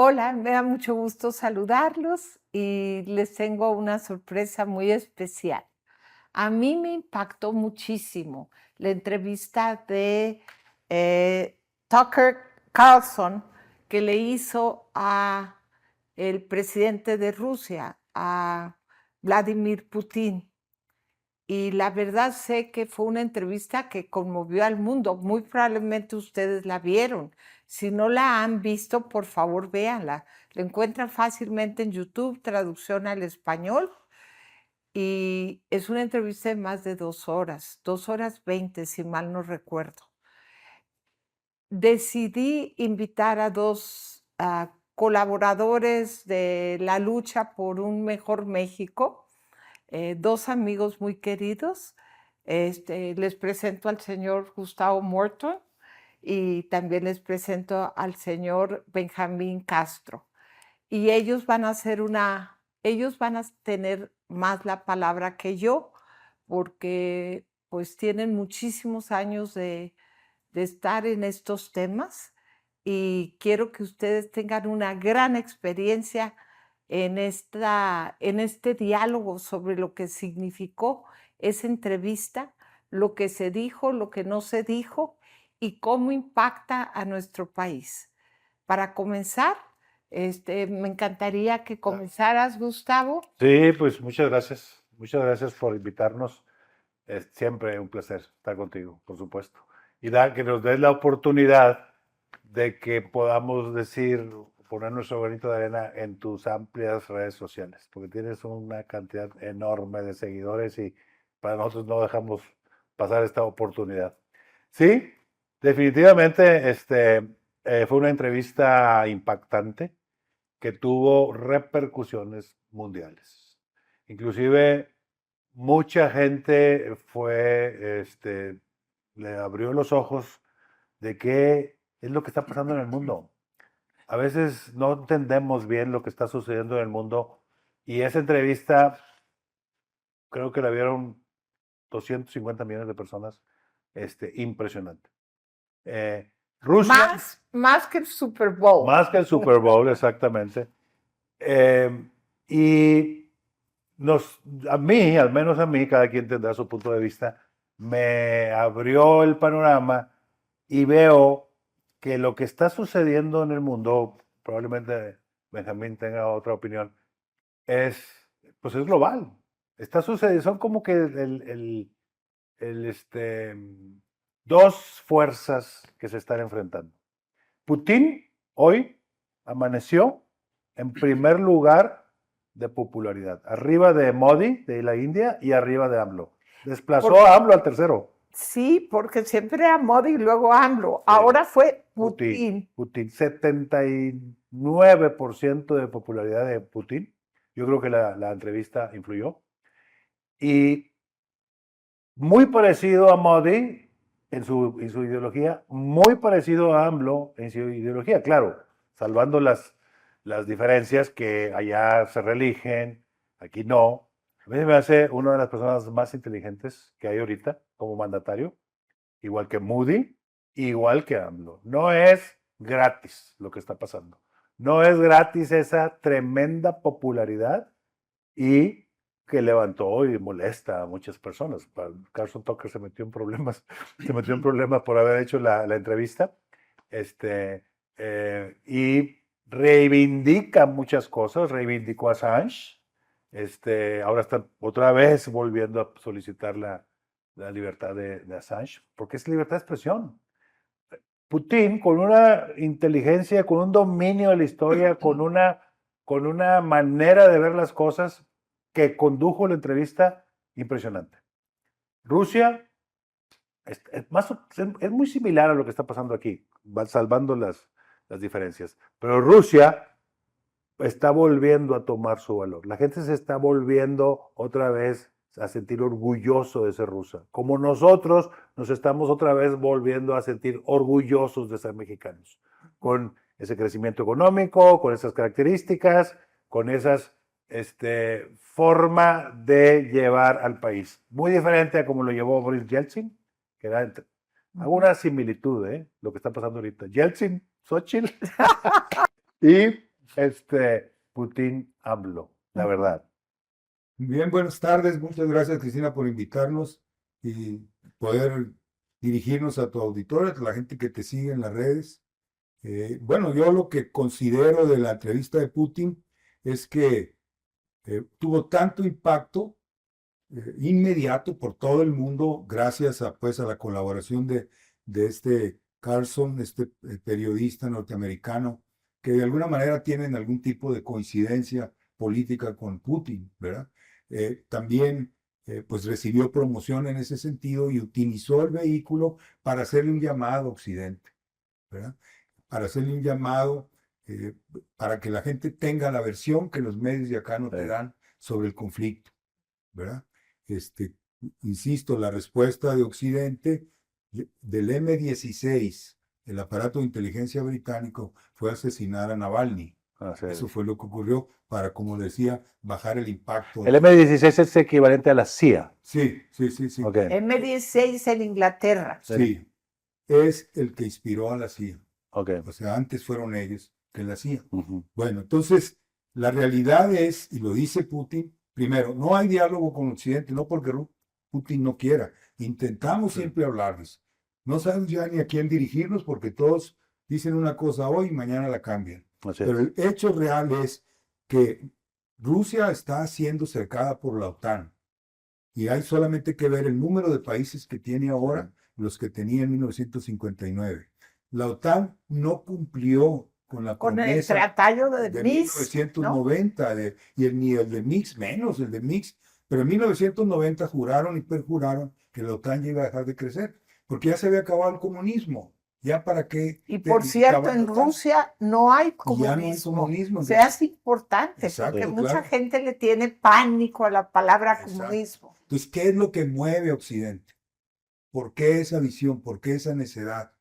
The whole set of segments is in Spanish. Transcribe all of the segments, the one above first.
Hola, me da mucho gusto saludarlos y les tengo una sorpresa muy especial. A mí me impactó muchísimo la entrevista de Tucker Carlson que le hizo a el presidente de Rusia, a Vladimir Putin. Y la verdad sé que fue una entrevista que conmovió al mundo. Muy probablemente ustedes la vieron. Si no la han visto, por favor, véanla. La encuentran fácilmente en YouTube, traducción al español. Y es una entrevista de más de 2 horas, 2 horas 20, si mal no recuerdo. Decidí invitar a dos colaboradores de la lucha por un mejor México, dos amigos muy queridos. Les presento al señor Gustavo Morton y también les presento al señor Benjamín Castro. Y ellos van a tener más la palabra que yo, porque pues tienen muchísimos años de estar en estos temas y quiero que ustedes tengan una gran experiencia en este diálogo sobre lo que significó esa entrevista, lo que se dijo, lo que no se dijo y cómo impacta a nuestro país. Para comenzar, me encantaría que comenzaras, Gustavo. Sí, pues muchas gracias. Muchas gracias por invitarnos. Es siempre un placer estar contigo, por supuesto. Y que nos des la oportunidad de que podamos decir, poner nuestro granito de arena en tus amplias redes sociales, porque tienes una cantidad enorme de seguidores y para nosotros no dejamos pasar esta oportunidad. Sí, definitivamente fue una entrevista impactante que tuvo repercusiones mundiales. Inclusive mucha gente le abrió los ojos de qué es lo que está pasando en el mundo. A veces no entendemos bien lo que está sucediendo en el mundo y esa entrevista creo que la vieron 250 millones de personas. Impresionante. Rusia, Más que el Super Bowl. más que el Super Bowl, exactamente. Eh, y a mí, al menos a mí, cada quien tendrá su punto de vista, me abrió el panorama y veo que lo que está sucediendo en el mundo, probablemente Benjamín tenga otra opinión, pues es global. Está sucediendo, son como que dos fuerzas que se están enfrentando. Putin hoy amaneció en primer lugar de popularidad, arriba de Modi de la India y arriba de AMLO. Desplazó a AMLO al tercero. Sí, porque siempre era Modi y luego AMLO. Ahora fue Putin. Putin, 79% de popularidad de Putin. Yo creo que la entrevista influyó. Y muy parecido a Modi en su ideología, muy parecido a AMLO en su ideología, claro, salvando las diferencias que allá se reeligen, aquí no. A mí me hace una de las personas más inteligentes que hay ahorita como mandatario, igual que Moody, igual que AMLO. No es gratis lo que está pasando. No es gratis esa tremenda popularidad y que levantó y molesta a muchas personas. Carson Tucker se metió en problemas, por haber hecho la entrevista, y reivindica muchas cosas, reivindicó a Assange, ahora está otra vez volviendo a solicitar la libertad de Assange, porque es libertad de expresión. Putin, con una inteligencia, con un dominio de la historia, con una manera de ver las cosas que condujo la entrevista impresionante. Rusia es muy similar a lo que está pasando aquí, salvando las diferencias. Pero Rusia está volviendo a tomar su valor. La gente se está volviendo otra vez a sentir orgulloso de ser rusa, como nosotros nos estamos otra vez volviendo a sentir orgullosos de ser mexicanos, con ese crecimiento económico, con esas características, con esas forma de llevar al país. Muy diferente a como lo llevó Boris Yeltsin, que era alguna similitud, lo que está pasando ahorita. Yeltsin, Xochitl, y Putin AMLO, la verdad. Bien, buenas tardes. Muchas gracias, Cristina, por invitarnos y poder dirigirnos a tu auditorio, a la gente que te sigue en las redes. Bueno, yo lo que considero de la entrevista de Putin es que tuvo tanto impacto inmediato por todo el mundo gracias a, pues, a la colaboración de este Carlson, periodista norteamericano, que de alguna manera tienen algún tipo de coincidencia política con Putin, ¿verdad? También pues recibió promoción en ese sentido y utilizó el vehículo para hacerle un llamado a Occidente, ¿verdad? Para hacerle un llamado para que la gente tenga la versión que los medios de acá no te dan sobre el conflicto, ¿verdad? Insisto, la respuesta de Occidente del M-16, el aparato de inteligencia británico, fue asesinar a Navalny. Eso fue lo que ocurrió para, como decía, bajar el impacto. El M-16 es equivalente a la CIA. Sí. Okay. M-16 en Inglaterra. Sí, es el que inspiró a la CIA. Okay. O sea, antes fueron ellos que la CIA. Bueno, entonces, la realidad es, y lo dice Putin, primero, no hay diálogo con Occidente, no porque Putin no quiera. Intentamos siempre hablarles. No sabemos ya ni a quién dirigirnos porque todos dicen una cosa hoy y mañana la cambian. Pero el hecho real es que Rusia está siendo cercada por la OTAN. Y hay solamente que ver el número de países que tiene ahora, los que tenía en 1959. La OTAN no cumplió con la promesa el tratado de Minsk, 1990, ¿no? Ni el de Minsk, menos el de Minsk. Pero en 1990 juraron y perjuraron que la OTAN iba a dejar de crecer, porque ya se había acabado el comunismo. ¿Ya para qué? Y por cierto, en Rusia no hay comunismo. Ya no hay comunismo. O sea, es importante, exacto, porque mucha gente le tiene pánico a la palabra comunismo. Entonces, ¿qué es lo que mueve a Occidente? ¿Por qué esa visión? ¿Por qué esa necedad?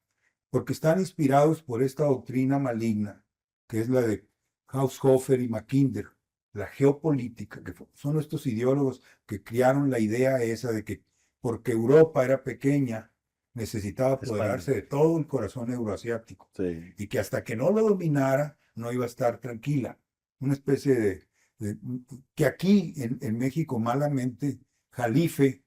Porque están inspirados por esta doctrina maligna, que es la de Haushofer y Mackinder, la geopolítica, que son estos ideólogos que crearon la idea esa de que porque Europa era pequeña, necesitaba apoderarse de todo el corazón euroasiático. Sí. Y que hasta que no lo dominara, no iba a estar tranquila. Una especie de que aquí en México malamente Jalife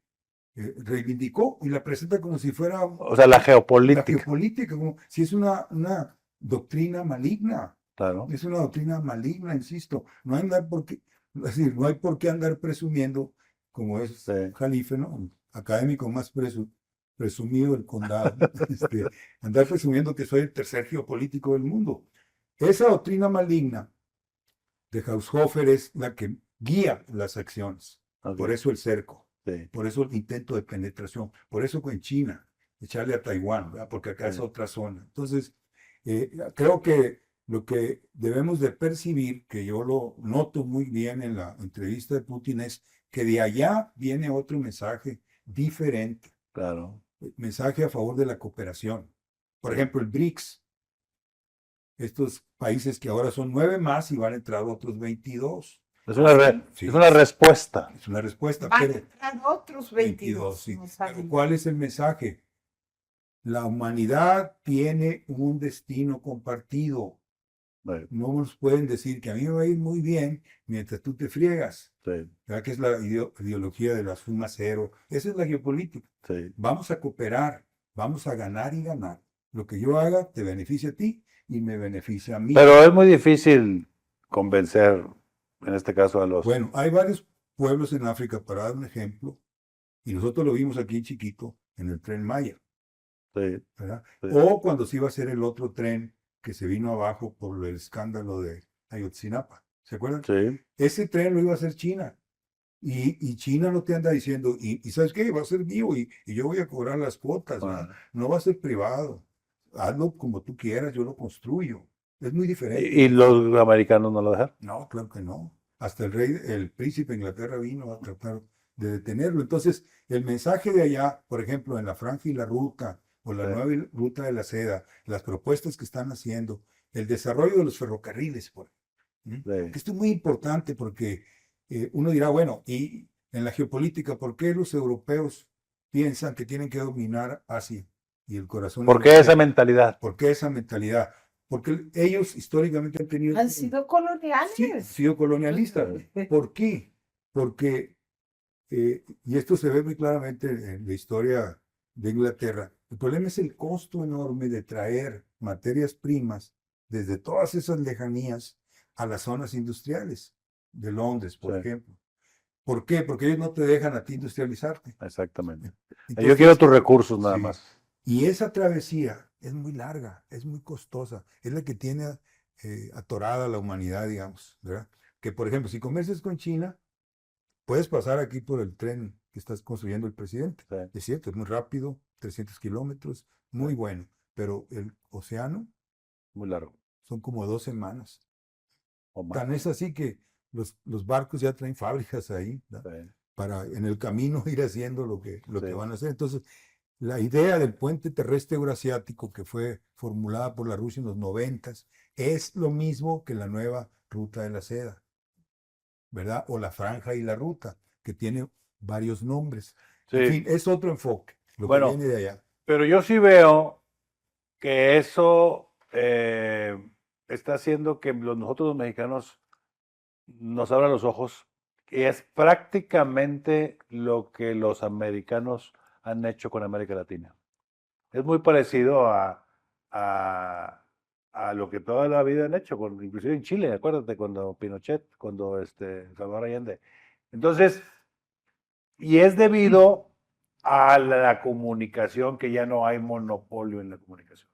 reivindicó y la presenta como si fuera... O sea, la geopolítica. La geopolítica, como si es una doctrina maligna. Claro. Es una doctrina maligna, insisto. No hay, no hay por qué andar presumiendo, como es Jalife, ¿no? Académico más presumido del condado. Andar presumiendo que soy el tercer geopolítico del mundo. Esa doctrina maligna de Haushofer es la que guía las acciones. Por eso el cerco. Por eso el intento de penetración, por eso con China, echarle a Taiwán, ¿verdad? Porque acá es otra zona. Entonces, creo que lo que debemos de percibir, que yo lo noto muy bien en la entrevista de Putin, es que de allá viene otro mensaje diferente. Claro. Mensaje a favor de la cooperación. Por ejemplo, el BRICS. Estos países que ahora son 9 más y van a entrar otros 22. Es una respuesta. Es una respuesta. Van a entrar otros 22. Sí. Pero ¿cuál es el mensaje? La humanidad tiene un destino compartido. No nos pueden decir que a mí me va a ir muy bien mientras tú te friegas. ¿Verdad que es la ideología de la suma cero? Esa es la geopolítica. Vamos a cooperar, vamos a ganar y ganar. Lo que yo haga te beneficia a ti y me beneficia a mí. Pero es muy difícil convencer, en este caso, a los... Bueno, hay varios pueblos en África, para dar un ejemplo, y nosotros lo vimos aquí en chiquito, en el Tren Maya. ¿Verdad? O cuando se iba a hacer el otro tren que se vino abajo por el escándalo de Ayotzinapa. ¿Se acuerdan? Ese tren lo iba a hacer China. Y China no te anda diciendo, y ¿sabes qué? Va a ser mío y yo voy a cobrar las cuotas. No va a ser privado. Hazlo como tú quieras, yo lo construyo. Es muy diferente. ¿Y los americanos no lo dejan? No, claro que no. Hasta el príncipe de Inglaterra vino a tratar de detenerlo. Entonces, el mensaje de allá, por ejemplo, en la Franja y la Ruta, o la nueva ruta de la seda, las propuestas que están haciendo, el desarrollo de los ferrocarriles, que esto es muy importante porque uno dirá, bueno, y en la geopolítica, ¿por qué los europeos piensan que tienen que dominar Asia y el corazón? ¿Por qué esa mentalidad? ¿Por qué esa mentalidad? porque ellos históricamente han tenido... Han sido coloniales. Sí, han sido colonialistas. ¿Por qué? Porque, y esto se ve muy claramente en la historia de Inglaterra, el problema es el costo enorme de traer materias primas desde todas esas lejanías a las zonas industriales de Londres, por Sí. ejemplo. ¿Por qué? Porque ellos no te dejan a ti industrializarte. Exactamente. Yo Entonces, quiero tus recursos nada sí. más. Y esa travesía es muy larga, es muy costosa, es la que tiene atorada la humanidad, digamos, ¿verdad? Que, por ejemplo, si comercias con China, puedes pasar aquí por el tren que está construyendo el presidente. Sí. Es cierto, es muy rápido, 300 kilómetros, muy Sí. bueno, pero el océano Muy largo. son como 2 semanas. O más. Tan es así que los barcos ya traen fábricas ahí, ¿verdad? Sí. Para en el camino ir haciendo lo que Sí. van a hacer. Entonces, la idea del puente terrestre euroasiático que fue formulada por la Rusia en los 90 es lo mismo que la nueva ruta de la seda, ¿verdad? O la franja y la ruta, que tiene varios nombres. En Sí. fin, es otro enfoque, lo que Bueno, viene de allá. pero yo sí veo que eso está haciendo que nosotros los mexicanos nos abran los ojos, y es prácticamente lo que los americanos han hecho con América Latina. Es muy parecido a, a lo que toda la vida han hecho, inclusive en Chile, acuérdate, cuando Pinochet, cuando Salvador Allende. Entonces, y es debido a la comunicación, que ya no hay monopolio en la comunicación.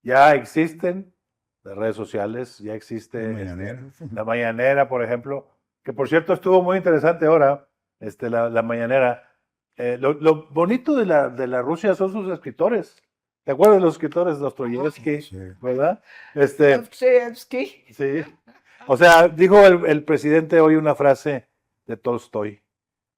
Ya existen las redes sociales, ya existe La mañanera. la mañanera, por ejemplo, que por cierto estuvo muy interesante ahora, la mañanera. Lo bonito de la Rusia son sus escritores. ¿Te acuerdas de los escritores? Dostoyevsky, Sí. ¿verdad? Dostoyevsky. Sí. O sea, dijo el presidente hoy una frase de Tolstoy.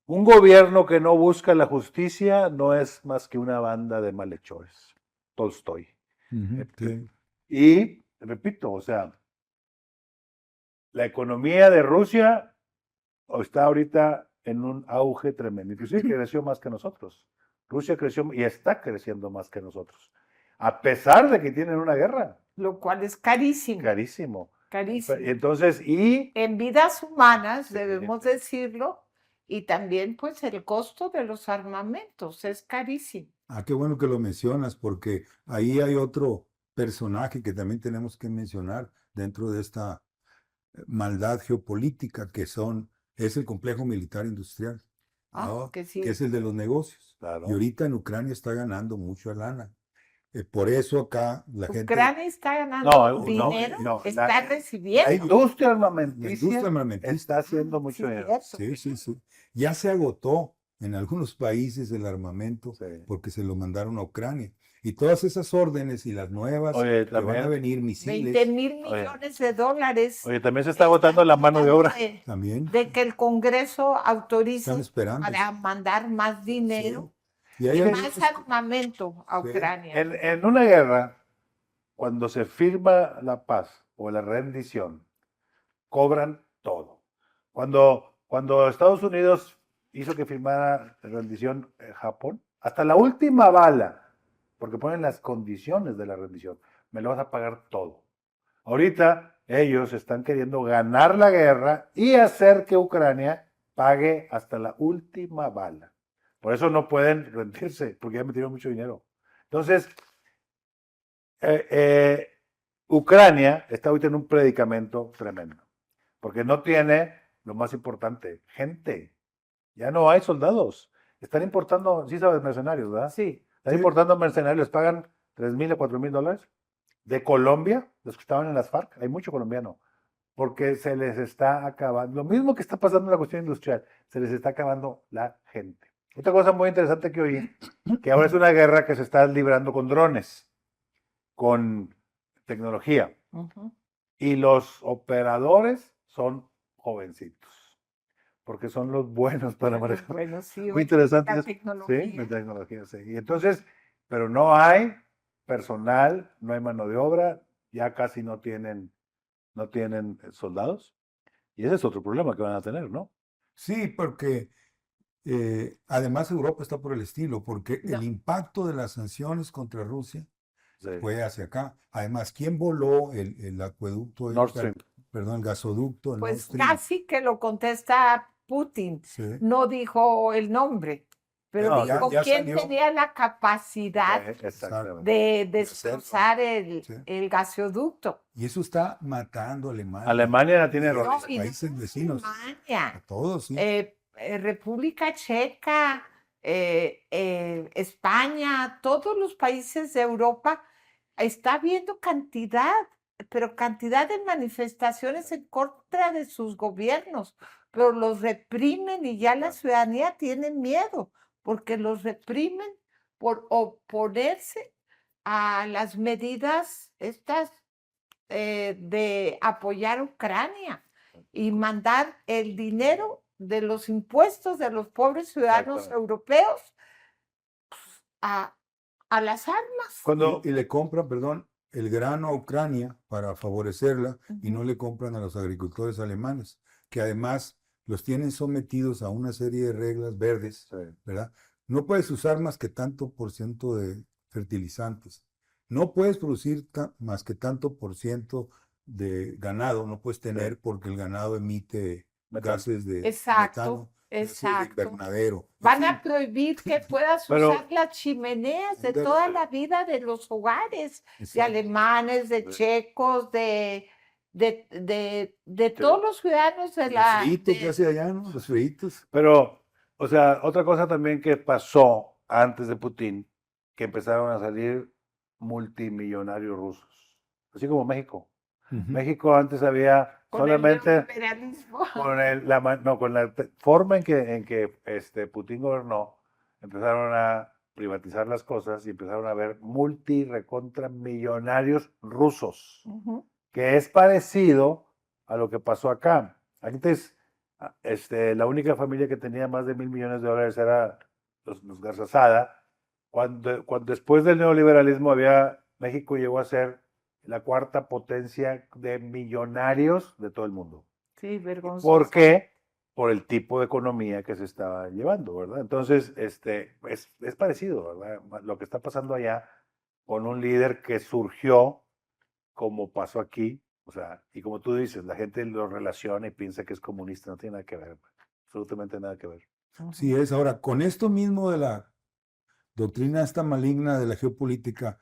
Un gobierno que no busca la justicia no es más que una banda de malhechores. Tolstoy. Ujú, sí. Y, repito, o sea, la economía de Rusia está ahorita en un auge tremendo. Inclusive creció más que nosotros. Rusia creció y está creciendo más que nosotros. A pesar de que tienen una guerra. Lo cual es carísimo. Carísimo. Carísimo. Entonces, en vidas humanas, Sí. debemos decirlo, y también pues el costo de los armamentos es carísimo. Ah, qué bueno que lo mencionas, porque ahí hay otro personaje que también tenemos que mencionar dentro de esta maldad geopolítica es el complejo militar industrial, ¿no? Que sí. Que es el de los negocios. Claro. Y ahorita en Ucrania está ganando mucho lana. Por eso acá la gente... Ucrania está ganando No, dinero, no, está la recibiendo. industria La armamentista industria armamentista. está haciendo mucho Sí, dinero. eso. Sí. Ya se agotó en algunos países el armamento Sí. porque se lo mandaron a Ucrania. Y todas esas órdenes y las nuevas Oye, que van a también, venir, misiles, 20,000 millones de dólares. oye, también se está agotando la mano de obra. también De que el Congreso autorice están esperando. para mandar más dinero Sí. Y hay y algunos- más armamento a Sí. Ucrania. En una guerra, cuando se firma la paz o la rendición, cobran todo. Cuando Estados Unidos hizo que firmara la rendición Japón, hasta la última bala, porque ponen las condiciones de la rendición, me lo vas a pagar todo. Ahorita ellos están queriendo ganar la guerra y hacer que Ucrania pague hasta la última bala. Por eso no pueden rendirse, porque ya metieron mucho dinero. Entonces, Ucrania está ahorita en un predicamento tremendo, porque no tiene lo más importante, gente. Ya no hay soldados. Están importando, sí sabes, mercenarios, ¿verdad? Sí. Están Sí. importando mercenarios, les pagan $3,000 a $4,000. De Colombia, los que estaban en las FARC, hay mucho colombiano, porque se les está acabando, lo mismo que está pasando en la cuestión industrial, se les está acabando la gente. Otra cosa muy interesante que oí, que ahora es una guerra que se está librando con drones, con tecnología, Ujú. y los operadores son jovencitos, porque son los buenos para manejar. Bueno, sí, Muy hoy interesante. la Sí, tecnología. la tecnología, sí. Y entonces, pero no hay personal, no hay mano de obra, ya casi no tienen soldados. Y ese es otro problema que van a tener, ¿no? Sí, porque además Europa está por el estilo, porque No. el impacto de las sanciones contra Rusia Sí. fue hacia acá. Además, ¿quién voló el acueducto? Nord Stream. Perdón, el gasoducto, el Nord Pues Stream. casi que lo contesta Putin. Sí. No dijo el nombre, pero No, dijo ya quién salió. tenía la capacidad Exactamente. de hacerlo. destrozar Sí. el gasoducto. Y eso está matando a Alemania. Alemania la tiene Y a rota. los No, y no países es vecinos. A Alemania. todos, sí. República Checa, España, todos los países de Europa, está habiendo cantidad, pero cantidad de manifestaciones en contra de sus gobiernos, pero los reprimen y ya la ciudadanía tiene miedo, porque los reprimen por oponerse a las medidas estas de apoyar a Ucrania y mandar el dinero de los impuestos de los pobres ciudadanos Exactamente. europeos a las armas. Cuando, Y le compran, perdón, el grano a Ucrania para favorecerla y no Ujú. le compran a los agricultores alemanes, que además los tienen sometidos a una serie de reglas verdes, sí, ¿verdad? No puedes usar más que tanto por ciento de fertilizantes. No puedes producir más que tanto por ciento de ganado, no puedes tener porque el ganado emite Metano. gases de Exacto, metano, gases de exacto. invernadero. En Van fin, a prohibir que puedas Pero- usar las chimeneas de Ándale. toda la vida de los hogares, de exacto. alemanes, de Sí. checos, de todos los ciudadanos de El la... frito que de- hace allá, ¿no? Los fritos. pero, o sea, otra cosa también que pasó antes de Putin, que empezaron a salir multimillonarios rusos, así como México. Ujú. México antes había con el solamente neoliberalismo. con la forma en que Putin gobernó, empezaron a privatizar las cosas y empezaron a ver recontra millonarios rusos, Ujú. que es parecido a lo que pasó acá. Antes, la única familia que tenía más de $1,000 millones era los Garza Sada. Cuando después del neoliberalismo México llegó a ser la cuarta potencia de millonarios de todo el mundo. Sí, vergonzoso. ¿Por qué? Por el tipo de economía que se estaba llevando, ¿verdad? Entonces, es parecido, ¿verdad? Lo que está pasando allá con un líder que surgió como pasó aquí, o sea, y como tú dices, la gente lo relaciona y piensa que es comunista, no tiene nada que ver, absolutamente nada que ver. Ujú. Sí es. Ahora, con esto mismo de la doctrina esta maligna de la geopolítica,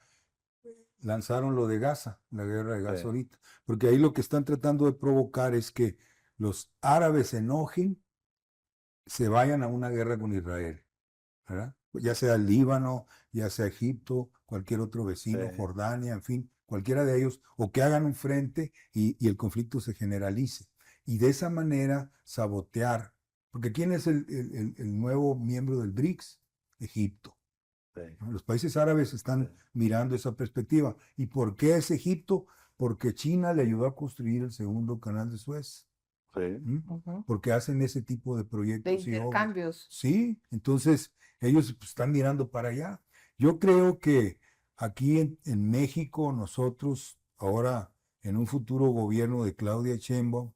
lanzaron lo de Gaza, la guerra de Gaza Sí. ahorita, porque ahí lo que están tratando de provocar es que los árabes se enojen, se vayan a una guerra con Israel, ¿verdad? Ya sea Líbano, ya sea Egipto, cualquier otro vecino, Sí. Jordania, en fin, cualquiera de ellos, o que hagan un frente y el conflicto se generalice. Y de esa manera sabotear, porque ¿quién es el nuevo miembro del BRICS? Egipto. Sí. ¿No? Los países árabes están mirando esa perspectiva. ¿Y por qué es Egipto? Porque China le ayudó a construir el segundo canal de Suez. Sí. ¿Mm? Ujú. Porque hacen ese tipo de De proyectos y obras. intercambios. Sí, entonces ellos pues, están mirando para allá. Yo creo que aquí en México, nosotros, ahora en un futuro gobierno de Claudia Sheinbaum,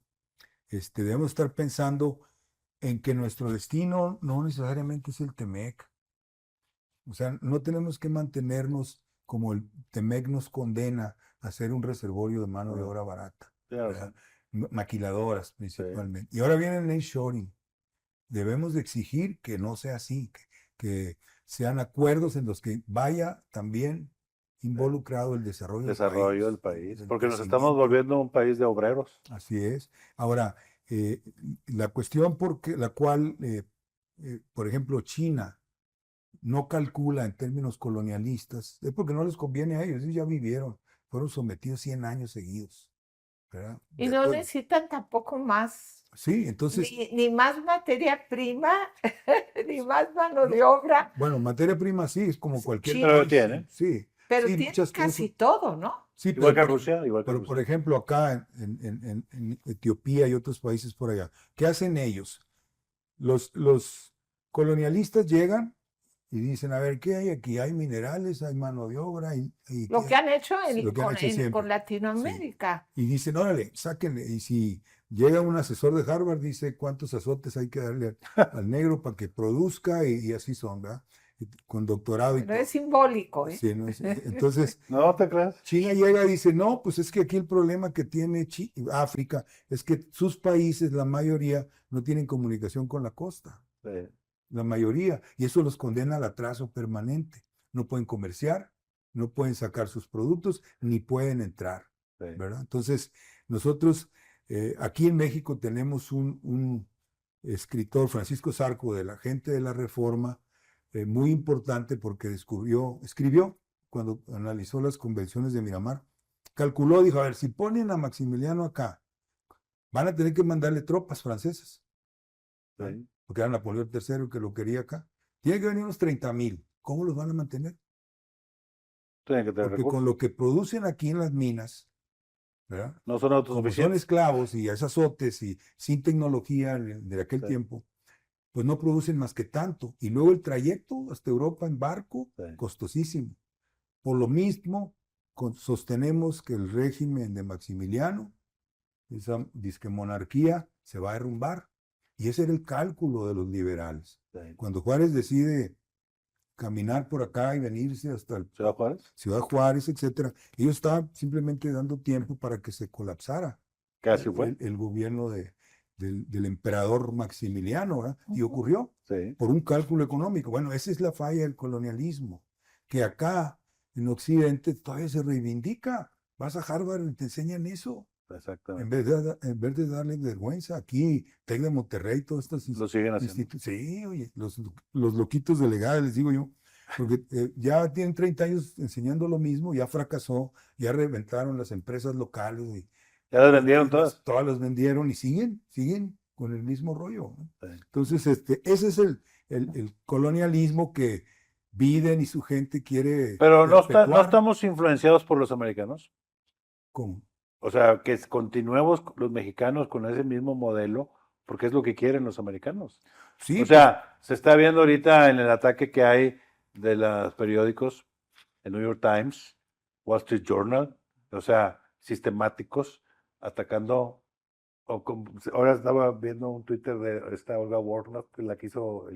debemos estar pensando en que nuestro destino no necesariamente es el Temec. O sea, no tenemos que mantenernos como el Temec nos condena a ser un reservorio de mano de obra barata, Tienes ¿verdad? razón. Maquiladoras principalmente. Y ahora viene el nearshoring. Debemos de exigir que no sea así, que sean acuerdos en los que vaya también involucrado el Desarrollo del país, el porque nos estamos crecimiento. volviendo un país de obreros. Así es. Ahora, la cuestión la cual, por ejemplo, China no calcula en términos colonialistas, es porque no les conviene a ellos ya vivieron, fueron sometidos 100 años seguidos, ¿verdad? Y no necesitan tampoco más, Sí, entonces, ni más materia prima, ni más mano de obra, bueno, materia prima sí, es como cualquier China. Pero lo país, tiene. sí, pero sí, tiene muchas casi cosas. todo, ¿no? Sí, Igual que pero, Rusia, igual que pero por Rusia. ejemplo, acá en Etiopía y otros países por allá, ¿qué hacen ellos? Los colonialistas llegan y dicen, a ver, ¿qué hay aquí? Hay minerales, hay mano de obra, y Lo ¿qué que han hecho Sí, lo que han hecho siempre. con Latinoamérica. Y dicen, órale, sáquenle. Y si llega un asesor de Harvard, dice cuántos azotes hay que darle al negro para que produzca y así son, ¿verdad? con doctorado y Pero todo. es simbólico, ¿eh? Sí, ¿no? Entonces, No te creas. China llega y dice, no, pues es que aquí el problema que tiene África es que sus países, la mayoría, no tienen comunicación con la costa. Sí, La mayoría. Y eso los condena al atraso permanente. No pueden comerciar, no pueden sacar sus productos, ni pueden entrar. sí. ¿Verdad? Entonces, nosotros aquí en México tenemos un escritor, Francisco Zarco, de la gente de la Reforma, muy importante porque escribió, cuando analizó las convenciones de Miramar, calculó, dijo, a ver, si ponen a Maximiliano acá, van a tener que mandarle tropas francesas, Sí. porque era Napoleón III que lo quería acá. Tiene que venir unos 30,000. ¿Cómo los van a mantener? Tienen que tener Porque con recursos. lo que producen aquí en las minas, ¿verdad? No son Como son autosuficientes. esclavos y es azotes y sin tecnología de aquel Sí. tiempo, pues no producen más que tanto. Y luego el trayecto hasta Europa en barco, Sí. costosísimo. Por lo mismo, sostenemos que el régimen de Maximiliano, esa disque monarquía, se va a derrumbar. Y ese era el cálculo de los liberales. Sí. Cuando Juárez decide caminar por acá y venirse hasta el ¿Ciudad Juárez? Ciudad Juárez, etcétera, ellos estaban simplemente dando tiempo para que se colapsara Casi fue. el gobierno del emperador Maximiliano, ¿verdad? Y ocurrió Sí. por un cálculo económico. Bueno, esa es la falla del colonialismo, que acá en Occidente todavía se reivindica. Vas a Harvard y te enseñan eso, en Exactamente. vez de darle vergüenza. Aquí, TEC de Monterrey, todas estas Lo siguen haciendo. sí, oye, los loquitos de legales, les digo yo, porque ya tienen 30 años enseñando lo mismo, ya fracasó, ya reventaron las empresas locales y Ya las vendieron todas. todas las vendieron y siguen con el mismo rollo, ¿no? Sí. Entonces, ese es el colonialismo que Biden y su gente quiere Pero no perpetuar. estamos influenciados por los americanos. ¿Cómo? O sea, que continuemos los mexicanos con ese mismo modelo, porque es lo que quieren los americanos. Sí, O sea, se está viendo ahorita en el ataque que hay de los periódicos, el New York Times, Wall Street Journal, o sea, sistemáticos, atacando. Ahora estaba viendo un Twitter de esta Olga Warnock, que la que hizo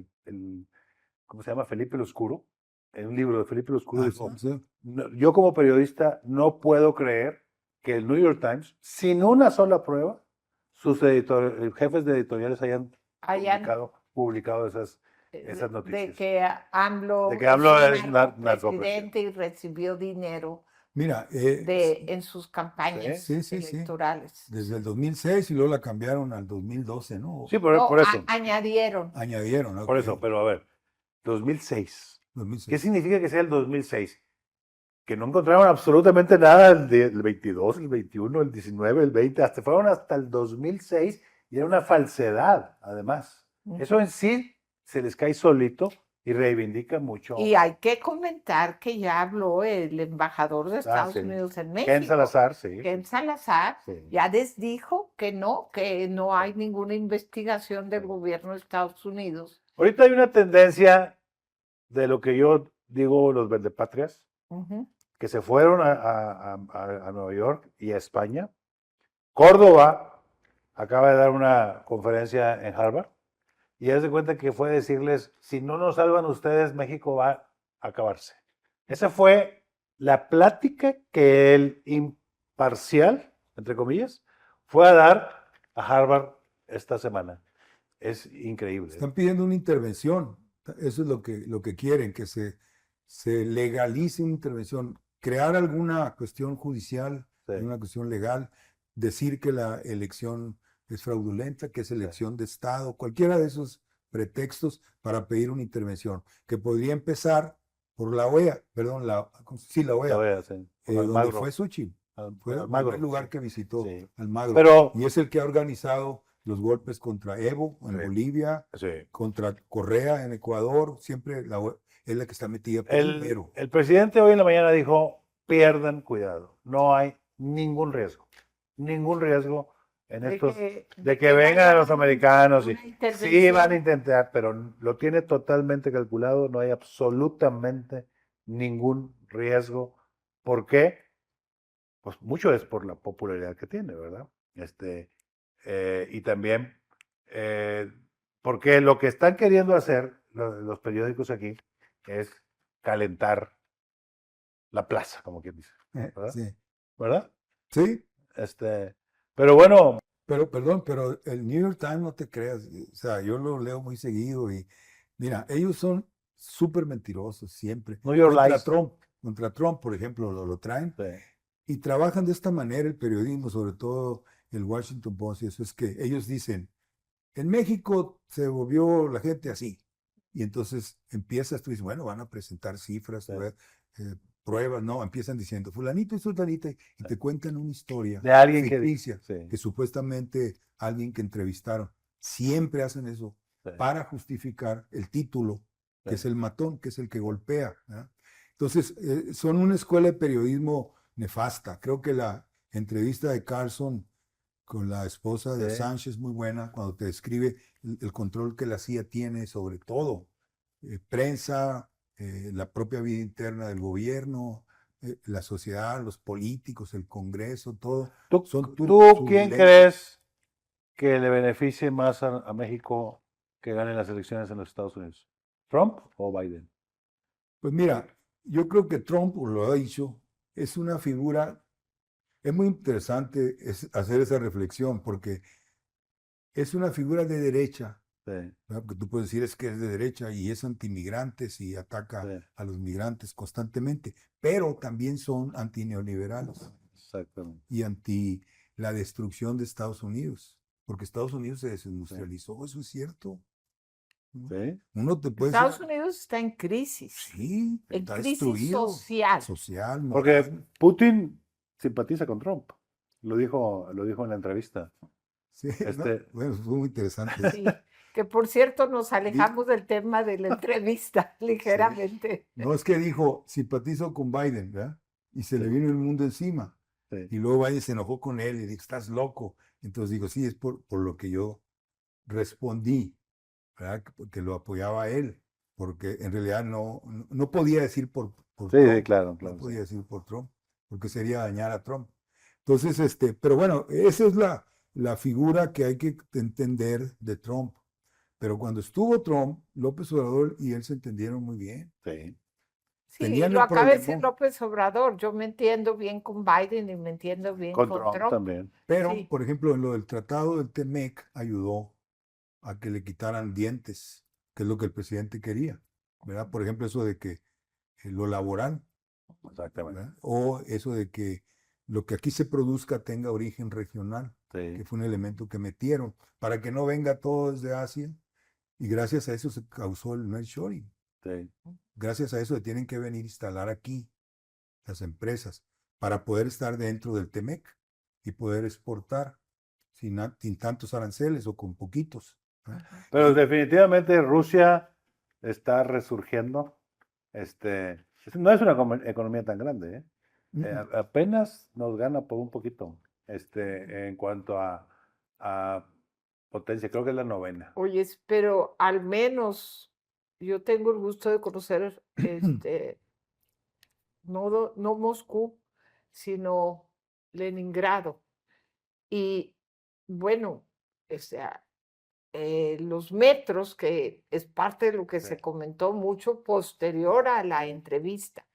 ¿cómo se llama? Felipe el Oscuro. En un libro de Felipe el Oscuro dijo, sí. yo como periodista no puedo creer que el New York Times, sin una sola prueba, sus jefes de editoriales hayan publicado esas noticias. De que AMLO es presidente y recibió dinero Mira, en sus campañas sí. electorales. Desde el 2006 y luego la cambiaron al 2012, ¿no? Sí, por eso. Añadieron. Añadieron, Por ok. eso, pero a ver, 2006. 2006. ¿Qué significa que sea el 2006? Que no encontraron absolutamente nada el 22, el 21, el 19, el 20, fueron hasta el 2006 y era una falsedad, además. Eso en sí se les cae solito y reivindica mucho. Y hay que comentar que ya habló el embajador de Estados Unidos en México. Ken Salazar, sí. Ken Salazar Sí. ya les dijo que no hay ninguna investigación del gobierno de Estados Unidos. Ahorita hay una tendencia de lo que yo digo los verdepatrias, que se fueron a Nueva York y a España. Córdoba acaba de dar una conferencia en Harvard y haz de cuenta que fue decirles, si no nos salvan ustedes, México va a acabarse. Esa fue la plática que el imparcial, entre comillas, fue a dar a Harvard esta semana. Es increíble. Están pidiendo una intervención. Eso es lo que quieren, que se legalice una intervención, crear alguna cuestión judicial, una cuestión legal, decir que la elección es fraudulenta, que es elección de Estado, cualquiera de esos pretextos para pedir una intervención, que podría empezar por la OEA, perdón, la OEA, sí. donde fue Xochitl. Fue el primer lugar que visitó Almagro. Pero, y es el que ha organizado los golpes contra Evo en Bolivia, contra Correa en Ecuador, siempre es la que está metida primero. El presidente hoy en la mañana dijo, pierdan cuidado, no hay ningún riesgo en estos, de que vengan los americanos. Sí van a intentar, pero lo tiene totalmente calculado, no hay absolutamente ningún riesgo. ¿Por qué? Pues mucho es por la popularidad que tiene, ¿verdad? Y también porque lo que están queriendo hacer los periódicos aquí es calentar la plaza, como quien dice, ¿verdad? Sí. ¿Verdad? Sí, Pero bueno, pero perdón, pero el New York Times no te creas, o sea, yo lo leo muy seguido y mira, ellos son súper mentirosos siempre. New York Lies. Contra Trump, por ejemplo, lo traen Sí, y trabajan de esta manera el periodismo, sobre todo el Washington Post, y eso es que ellos dicen, en México se volvió la gente así. Y entonces empiezas, tú dices, bueno, van a presentar cifras, sí. pruebas, no, empiezan diciendo, fulanito y sultanita, y te cuentan una historia De alguien que... ficticia, Sí, que supuestamente alguien que entrevistaron. Siempre hacen eso sí, para justificar el título, que es sí. el matón, que es el que golpea. ¿verdad? Entonces, son una escuela de periodismo nefasta. Creo que la entrevista de Carlson con la esposa de Sí. Assange es muy buena cuando te describe el control que la CIA tiene sobre todo, prensa, la propia vida interna del gobierno, la sociedad, los políticos, el Congreso, todo. ¿Tú, Son tú quién turbulentos. crees que le beneficie más a México que gane las elecciones en los Estados Unidos? ¿Trump o Biden? Pues mira, yo creo que Trump, lo ha dicho, es una figura, es muy interesante hacer esa reflexión porque es una figura de derecha. Sí, ¿verdad? Porque tú puedes decir es que es de derecha y es antimigrantes y ataca sí, a los migrantes constantemente, pero también son antineoliberales exactamente. y anti la destrucción de Estados Unidos, porque Estados Unidos se desindustrializó, eso es cierto. ¿no? Sí, Uno te puede Estados decir, Unidos está en crisis, sí, en está crisis destruido, social. social, porque moral. Putin simpatiza con Trump. Lo dijo en la entrevista. Sí, ¿no? Este, Bueno, fue muy interesante. Sí, que por cierto nos Di- alejamos del tema de la entrevista ligeramente. No es que dijo, simpatizo con Biden, ¿verdad? Y se le Sí. vino el mundo encima. sí, Y luego Biden se enojó con él y dijo, estás loco. Entonces digo, sí, es por lo que yo respondí, ¿verdad? Que lo apoyaba a él, porque en realidad no podía decir por sí, Trump, claro, no claro. podía Sí. decir por Trump, porque sería dañar a Trump. Entonces, pero bueno, esa es la figura que hay que entender de Trump. Pero cuando estuvo Trump, López Obrador y él se entendieron muy bien. Sí. Sí, Tenían lo el acaba de decir problema, López Obrador. Yo me entiendo bien con Biden y me entiendo bien Con con Trump Trump. también. pero Sí, por ejemplo, en lo del tratado del TEMEC ayudó a que le quitaran dientes, que es lo que el presidente quería, ¿verdad? Por ejemplo, eso de que lo laboral, Exactamente. ¿verdad? O eso de que lo que aquí se produzca tenga origen regional, Sí. que fue un elemento que metieron, para que no venga todo desde Asia, y gracias a eso se causó el nearshoring. Sí. Gracias a eso se tienen que venir a instalar aquí las empresas para poder estar dentro del TEMEC y poder exportar sin tantos aranceles o con poquitos. ¿no? ajá. Pero definitivamente Rusia está resurgiendo. No es una economía tan grande, ¿eh? Apenas nos gana por un poquito, en cuanto a potencia. Creo que es la novena. Oye, pero al menos yo tengo el gusto de conocer no Moscú, sino Leningrado. Y bueno, o sea, los metros, que es parte de lo que Sí. se comentó mucho posterior a la entrevista,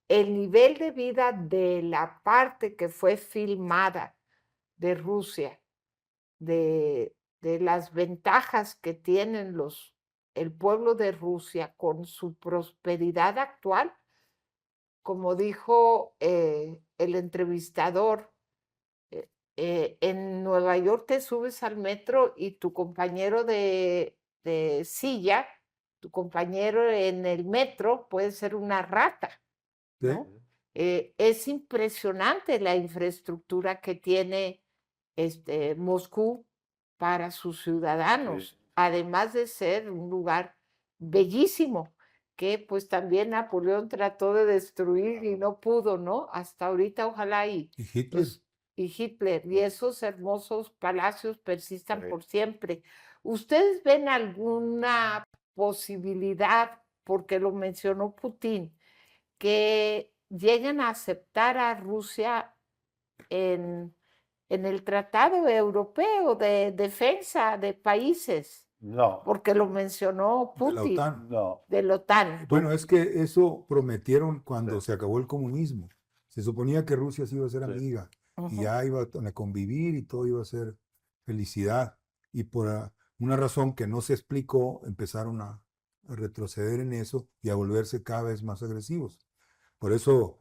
el nivel de vida de la parte que fue filmada de Rusia, de las ventajas que tienen el pueblo de Rusia con su prosperidad actual, como dijo el entrevistador, en Nueva York te subes al metro y tu compañero de silla, tu compañero en el metro puede ser una rata, ¿Sí? ¿no? Es impresionante la infraestructura que tiene Moscú para sus ciudadanos, Sí. además de ser un lugar bellísimo, que pues también Napoleón trató de destruir y no pudo, ¿no? Hasta ahorita ojalá ¿Y Hitler? y Hitler, y esos hermosos palacios persistan Sí. por siempre. ¿Ustedes ven alguna posibilidad, porque lo mencionó Putin, que lleguen a aceptar a Rusia en el Tratado Europeo de Defensa de Países? No, porque lo mencionó De la Putin, OTAN. no. de la OTAN. Bueno, es que eso prometieron cuando Sí. se acabó el comunismo. Se suponía que Rusia se iba a ser Sí. amiga y Ujú. ya iba a convivir y todo iba a ser felicidad. Y por una razón que no se explicó, empezaron a retroceder en eso y a volverse cada vez más agresivos. Por eso,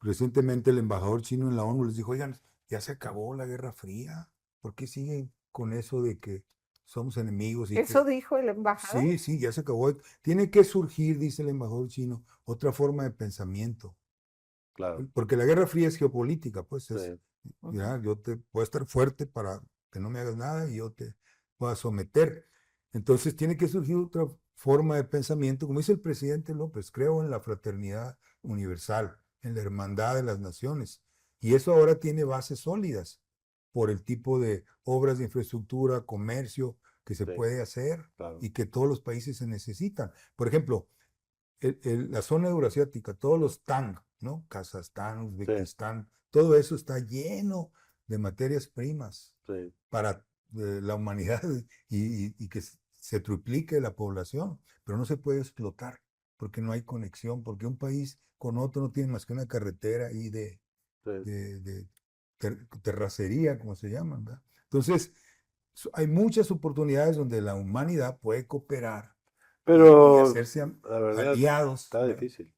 recientemente el embajador chino en la ONU les dijo, oigan, ya se acabó la Guerra Fría. ¿Por qué siguen con eso de que somos enemigos y que Eso dijo el embajador. sí, sí, ya se acabó. Tiene que surgir, dice el embajador chino, otra forma de pensamiento. Claro. Porque la Guerra Fría es geopolítica, pues es, Sí. ya, yo te puedo estar fuerte para que no me hagas nada y yo te pueda someter. Entonces tiene que surgir otra forma de pensamiento, como dice el presidente López, creo en la fraternidad universal, en la hermandad de las naciones. Y eso ahora tiene bases sólidas por el tipo de obras de infraestructura, comercio que se Sí. puede hacer Claro. y que todos los países se necesitan. Por ejemplo, la zona euroasiática, todos los Tang, ¿no? Kazajstán, Uzbekistán, todo eso está lleno de materias primas Sí. para la humanidad y que se triplique la población, pero no se puede explotar porque no hay conexión, porque un país con otro no tiene más que una carretera y Sí. de terracería, como se llaman, ¿verdad? Entonces, hay muchas oportunidades donde la humanidad puede cooperar y Pero hacerse la verdad aliados, está ¿verdad? difícil.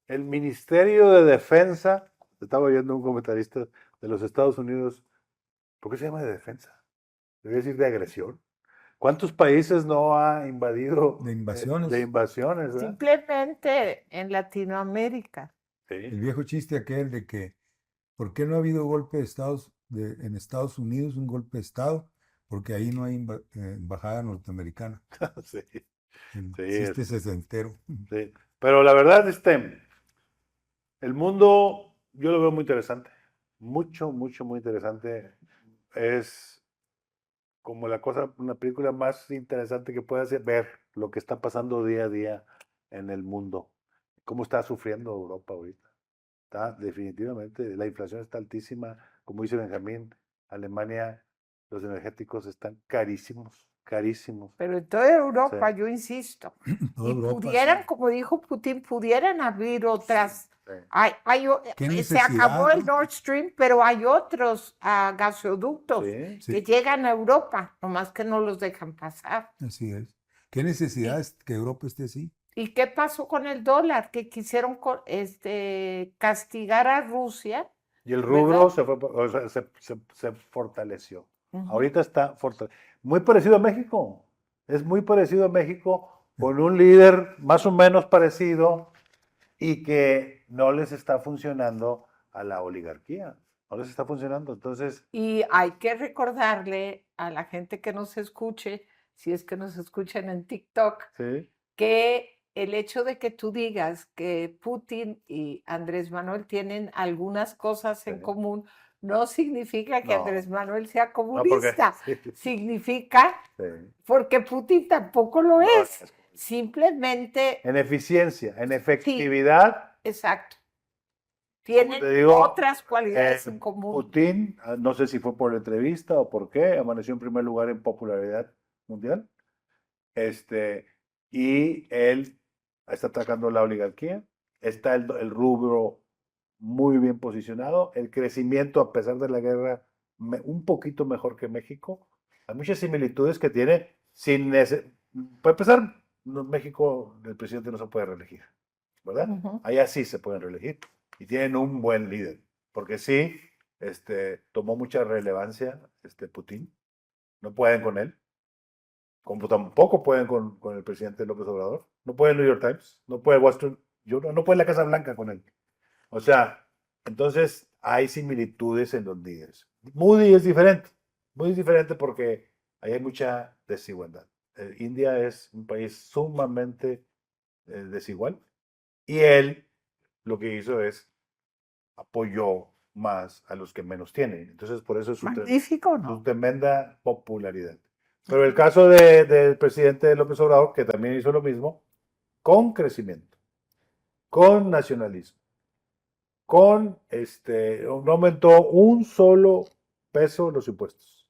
El Ministerio de Defensa, estaba oyendo un comentarista de los Estados Unidos, ¿por qué se llama de defensa? Debe decir de agresión. ¿Cuántos países no ha invadido De invasiones. de invasiones, verdad? Simplemente en Latinoamérica. El Sí. viejo chiste aquel de que, ¿por qué no ha habido golpe de en Estados Unidos, un golpe de Estado? Porque ahí no hay embajada norteamericana. Sí, El sí, chiste sesentero. sí. Pero la verdad, el mundo, yo lo veo muy interesante. Mucho, mucho, muy interesante. Es como una película más interesante que puedas ver lo que está pasando día a día en el mundo. Cómo está sufriendo Europa ahorita. Está definitivamente, la inflación está altísima. Como dice Benjamín, Alemania, los energéticos están carísimos, carísimos. Pero en toda Europa, Sí. yo insisto, Toda y Europa, pudieran, sí. como dijo Putin, pudieran abrir otras. Sí. ¿Qué Se acabó necesidad, el no? Nord Stream, pero hay otros gasoductos Sí. Sí, que llegan a Europa, nomás que no los dejan pasar. así es. ¿Qué necesidad ¿Y, es que Europa esté así? y qué pasó con el dólar? Que quisieron castigar a Rusia, Y el ¿verdad? rubro se fue, o sea, se fortaleció. Ujú. Ahorita está fortalecido. Muy parecido a México. Es muy parecido a México, con un líder más o menos parecido y que no les está funcionando a la oligarquía. No les está funcionando. Entonces, Y hay que recordarle a la gente que nos escuche, si es que nos escuchan en TikTok, sí, que el hecho de que tú digas que Putin y Andrés Manuel tienen algunas cosas en sí. común, no significa que No, Andrés Manuel sea no, porque comunista. sí, Significa, sí. porque Putin tampoco lo No es. es- Simplemente, En eficiencia, en sí, efectividad, exacto. como Tienen te digo, otras cualidades en común. Putin, no sé si fue por la entrevista o por qué, amaneció en primer lugar en popularidad mundial. Este, y él está atacando la oligarquía. Está el rubro muy bien posicionado. El crecimiento, a pesar de la guerra, un poquito mejor que México. Hay muchas similitudes que tiene. Para empezar, México, el presidente no se puede reelegir, ¿verdad? Ujú. Allá sí se pueden reelegir. Y tienen un buen líder. Porque sí, tomó mucha relevancia Putin. No pueden con él, como tampoco pueden con el presidente López Obrador. No puede el New York Times, no puede Wall Street Journal, no puede la Casa Blanca con él. O sea, entonces hay similitudes en los líderes. Moody es diferente, muy diferente porque ahí hay mucha desigualdad. India es un país sumamente desigual y él lo que hizo es apoyó más a los que menos tienen. Entonces, por eso es Magnífico, su ¿no? tremenda popularidad. Pero el caso del presidente López Obrador, que también hizo lo mismo, con crecimiento, con nacionalismo, no aumentó un solo peso los impuestos.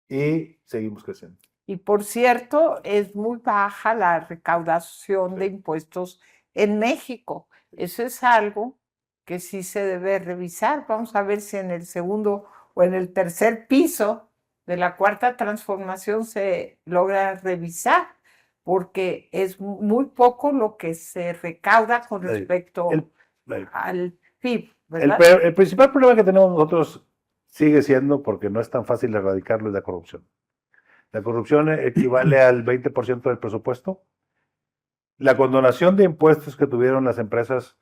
Y seguimos creciendo. Y por cierto, es muy baja la recaudación de impuestos en México. Eso es algo que sí se debe revisar. Vamos a ver si en el segundo o en el tercer piso de la cuarta transformación se logra revisar, porque es muy poco lo que se recauda con respecto al PIB, ¿verdad? El principal problema que tenemos nosotros sigue siendo, porque no es tan fácil erradicarlo, es la corrupción. La corrupción equivale al 20% del presupuesto. La condonación de impuestos que tuvieron las empresas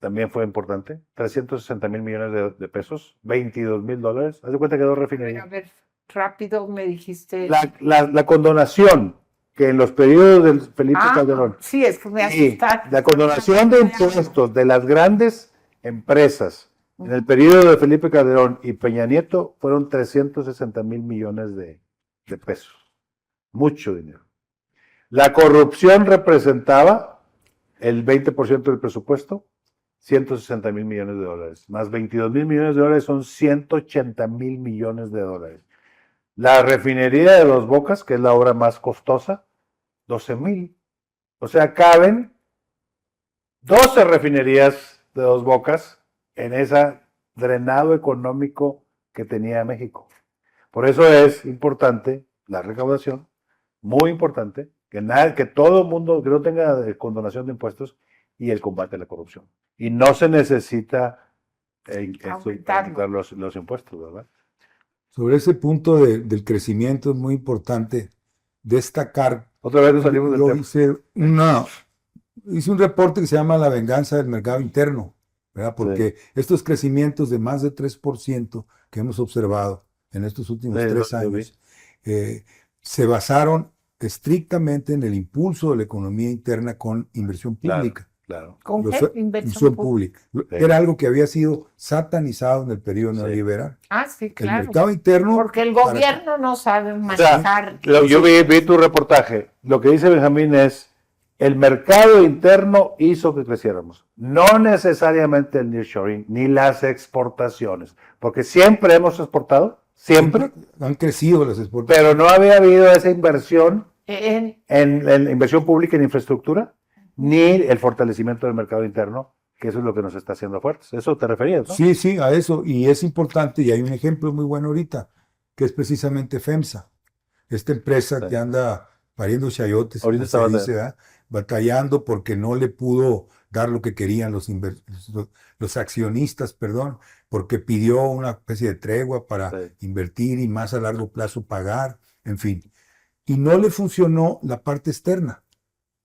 también fue importante. 360 mil millones de pesos, $22,000. Haz de cuenta que dos refinerías. A ver, rápido me dijiste. La condonación que en los periodos del Felipe Calderón. Sí, es que me asusta. La condonación de impuestos de las grandes empresas en el periodo de Felipe Calderón y Peña Nieto fueron 360 mil millones de pesos. Mucho dinero. La corrupción representaba el 20% del presupuesto, 160 mil millones de dólares. Más 22 mil millones de dólares son 180 mil millones de dólares. La refinería de Dos Bocas, que es la obra más costosa, 12 mil. O sea, caben 12 refinerías de Dos Bocas en ese drenado económico que tenía México. Por eso es importante la recaudación, muy importante, que todo el mundo, que no tenga condonación de impuestos, y el combate a la corrupción. Y no se necesita aumentar los impuestos, ¿verdad? Sobre ese punto del crecimiento es muy importante destacar. Otra vez nos salimos del Yo tema. hice un reporte que se llama La venganza del mercado interno, ¿verdad? Porque estos crecimientos de más de 3% que hemos observado en estos últimos 3 años se basaron estrictamente en el impulso de la economía interna con inversión pública. Claro. ¿Con qué? Inversión pública. Era algo que había sido satanizado en el periodo neoliberal. Sí, claro. El mercado interno. Porque el gobierno no sabe manejar. Yo vi tu reportaje. Lo que dice Benjamín es: el mercado interno hizo que creciéramos. No necesariamente el nearshoring ni las exportaciones. Porque siempre hemos exportado. Siempre. Han crecido las exportaciones. Pero no había habido esa inversión en inversión pública en infraestructura, ni el fortalecimiento del mercado interno, que eso es lo que nos está haciendo fuertes. ¿Eso te referías, no? Sí, a eso. Y es importante, y hay un ejemplo muy bueno ahorita, que es precisamente FEMSA. Esta empresa que anda pariendo chayotes, ahorita se dice, batallando porque no le pudo dar lo que querían los accionistas, porque pidió una especie de tregua para invertir y más a largo plazo pagar, en fin. Y no le funcionó la parte externa,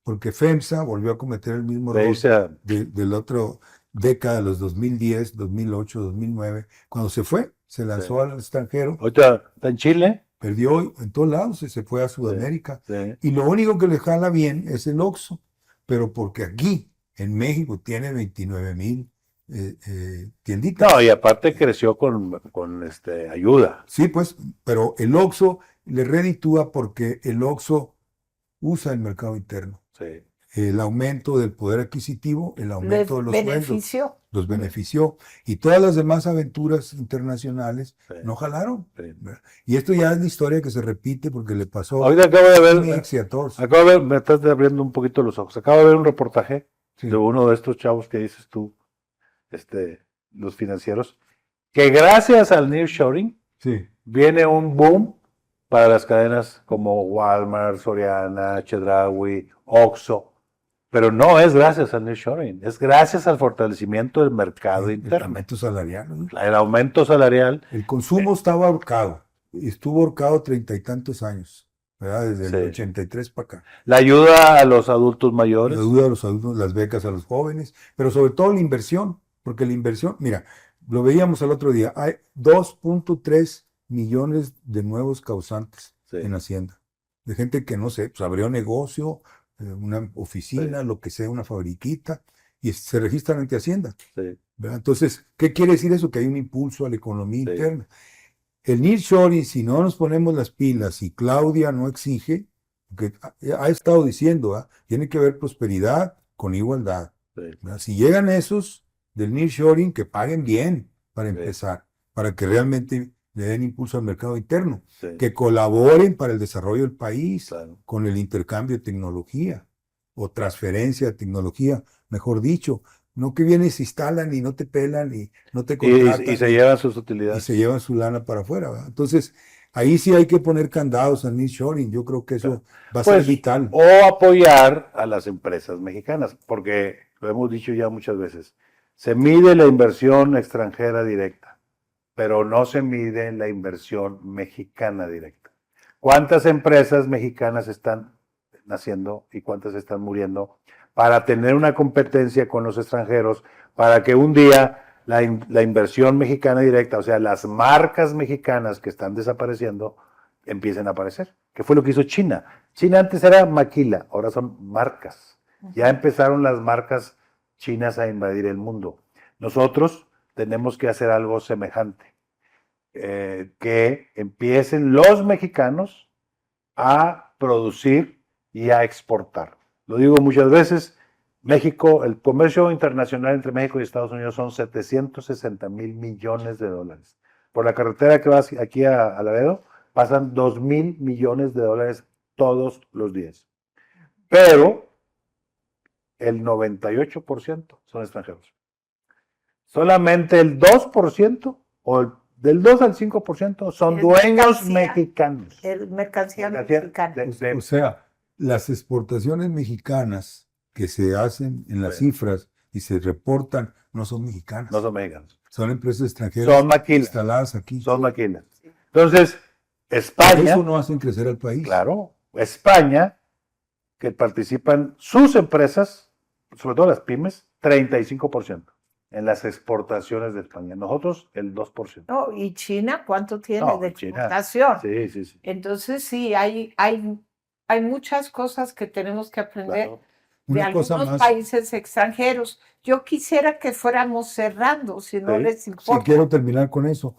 porque FEMSA volvió a cometer el mismo error del otro década, de los 2010, 2008, 2009, cuando se lanzó al extranjero. Ahorita está en Chile. Perdió en todos lados, se fue a Sudamérica. Y lo único que le jala bien es el Oxxo, pero porque aquí, en México, tiene 29,000 tienditas. No, y aparte creció con ayuda. Sí, pues, pero el Oxxo le reditúa porque el Oxxo usa el mercado interno. Sí. El aumento del poder adquisitivo, el aumento de los sueldos, los benefició. Y todas las demás aventuras internacionales no jalaron. Y esto ya es la historia que se repite porque le pasó ahorita acabo de ver, me estás abriendo un poquito los ojos. Acabo de ver un reportaje de uno de estos chavos que dices tú, los financieros, que gracias al nearshoring viene un boom para las cadenas como Walmart, Soriana, Chedraui, Oxxo. Pero no es gracias al nearshoring, es gracias al fortalecimiento del mercado interno. El aumento salarial. ¿no? El aumento salarial. El consumo estaba ahorcado, y estuvo ahorcado 30 y tantos años, ¿verdad? Desde el 83 para acá. La ayuda a los adultos mayores. La ayuda a los adultos, las becas a los jóvenes, pero sobre todo la inversión, porque la inversión, mira, lo veíamos el otro día, hay 2.3 millones de nuevos causantes en Hacienda, de gente que no sé, pues abrió negocio, una oficina, lo que sea, una fabriquita, y se registran ante Hacienda. Entonces, ¿qué quiere decir eso? Que hay un impulso a la economía interna. El nearshoring, si no nos ponemos las pilas y Claudia no exige, porque ha estado diciendo, tiene que haber prosperidad con igualdad. Si llegan esos del nearshoring, que paguen bien para empezar, para que realmente le den impulso al mercado interno, Sí, que colaboren para el desarrollo del país claro. con el intercambio de tecnología o transferencia de tecnología, mejor dicho. No que vienen, se instalan y no te pelan y no te Y contratan se llevan sus y utilidades. se llevan su lana para afuera, ¿verdad? Entonces, ahí sí hay que poner candados al nearshoring. Yo creo que eso va a ser Pues, vital. o apoyar a las empresas mexicanas, porque lo hemos dicho ya muchas veces, se mide la inversión extranjera directa, pero no se mide la inversión mexicana directa. ¿Cuántas empresas mexicanas están naciendo y cuántas están muriendo para tener una competencia con los extranjeros, para que un día la inversión mexicana directa, o sea, las marcas mexicanas que están desapareciendo, empiecen a aparecer? ¿Qué fue lo que hizo China? China antes era maquila, ahora son marcas. Ya empezaron las marcas chinas a invadir el mundo. Nosotros tenemos que hacer algo semejante, que empiecen los mexicanos a producir y a exportar. Lo digo muchas veces, México, el comercio internacional entre México y Estados Unidos son 760,000 millones de dólares. Por la carretera que va aquí a Laredo, pasan 2,000 millones de dólares todos los días. Pero el 98% son extranjeros. Solamente el 2% o del 2 al 5% son Es dueños mercancía. mexicanos. Es mercancía Mercancía mexicana. O sea, las exportaciones mexicanas que se hacen en las Sí. cifras y se reportan no son mexicanas. No son mexicanos. Son empresas extranjeras Son maquilas. instaladas aquí. Son maquilas. Entonces, España, Eso no hacen crecer al país. claro, España, que participan sus empresas, sobre todo las pymes, 35% en las exportaciones de España. Nosotros, el 2%. No, ¿y China cuánto tiene No, de China. exportación? Sí, sí, sí. Entonces sí, hay muchas cosas que tenemos que aprender Claro. de Una cosa algunos más, países extranjeros. Yo quisiera que fuéramos cerrando, si no Sí. les si importa. quiero terminar con eso.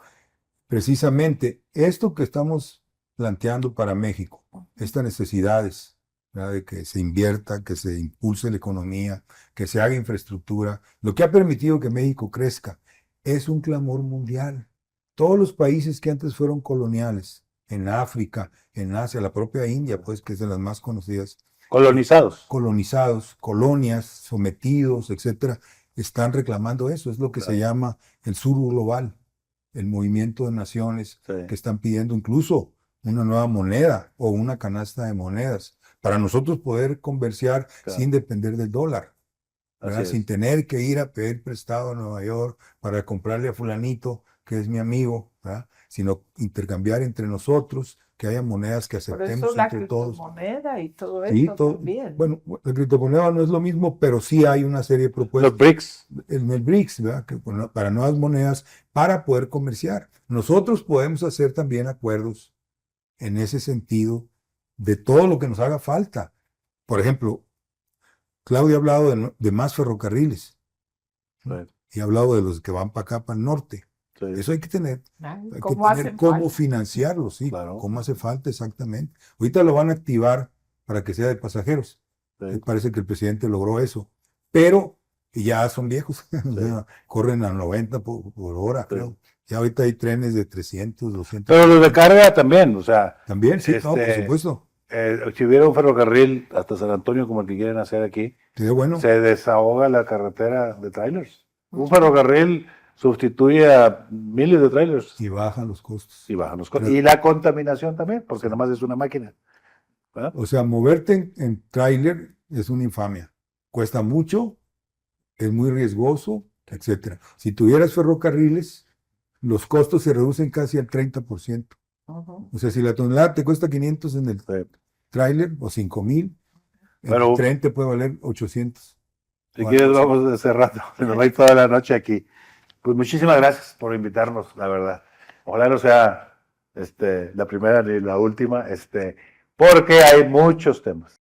Precisamente esto que estamos planteando para México, estas necesidades, ¿verdad? De que se invierta, que se impulse la economía, que se haga infraestructura, lo que ha permitido que México crezca, es un clamor mundial. Todos los países que antes fueron coloniales, en África, en Asia, la propia India, pues, que es de las más conocidas, Colonizados. colonizados, colonias, sometidos, etcétera, están reclamando eso. Es lo que se llama el sur global, el movimiento de naciones Sí. que están pidiendo incluso una nueva moneda o una canasta de monedas para nosotros poder comerciar Claro. sin depender del dólar, ¿verdad? Así es. Sin tener que ir a pedir prestado a Nueva York para comprarle a fulanito, que es mi amigo, ¿verdad? Sino intercambiar entre nosotros, que haya monedas que Por eso aceptemos la entre todos. criptomoneda y todo Sí, eso también. bueno, la criptomoneda no es lo mismo, pero sí hay una serie de propuestas Los BRICS. en el BRICS, ¿verdad? Que para nuevas monedas, para poder comerciar. Nosotros podemos hacer también acuerdos en ese sentido de todo lo que nos haga falta. Por ejemplo, Claudia ha hablado de más ferrocarriles Sí, y ha hablado de los que van para acá, para el norte. sí. Eso hay que tener. Ay, Hay que ¿cómo tener hacen cómo falta? financiarlo, sí. Claro. Cómo hace falta exactamente. Ahorita lo van a activar para que sea de pasajeros. Sí. Parece que el presidente logró eso. Pero ya son viejos. O sea, corren a 90 por hora, Sí. creo. Ya ahorita hay trenes de 300, 200. Pero los de carga también, o sea, También, sí, no, por este, supuesto. Si hubiera un ferrocarril hasta San Antonio como el que quieren hacer aquí, Sería bueno. se desahoga la carretera de trailers. Un ferrocarril sustituye a miles de trailers Y bajan los costos. y bajan los costos. Pero- Y la contaminación también, porque nada más es una máquina. ¿Verdad? O sea, moverte en tráiler es una infamia. Cuesta mucho, es muy riesgoso, etcétera. Si tuvieras ferrocarriles, los costos se reducen casi al 30%. Ujú. O sea, si la tonelada te cuesta 500 en el Sí. tráiler o 5,000, en Pero- el tren te puede valer 800. Si o quieres, algo así. vamos hace rato. Se nos va a ir toda la noche aquí. Pues muchísimas gracias por invitarnos, la verdad. Ojalá no sea la primera ni la última, porque hay muchos temas.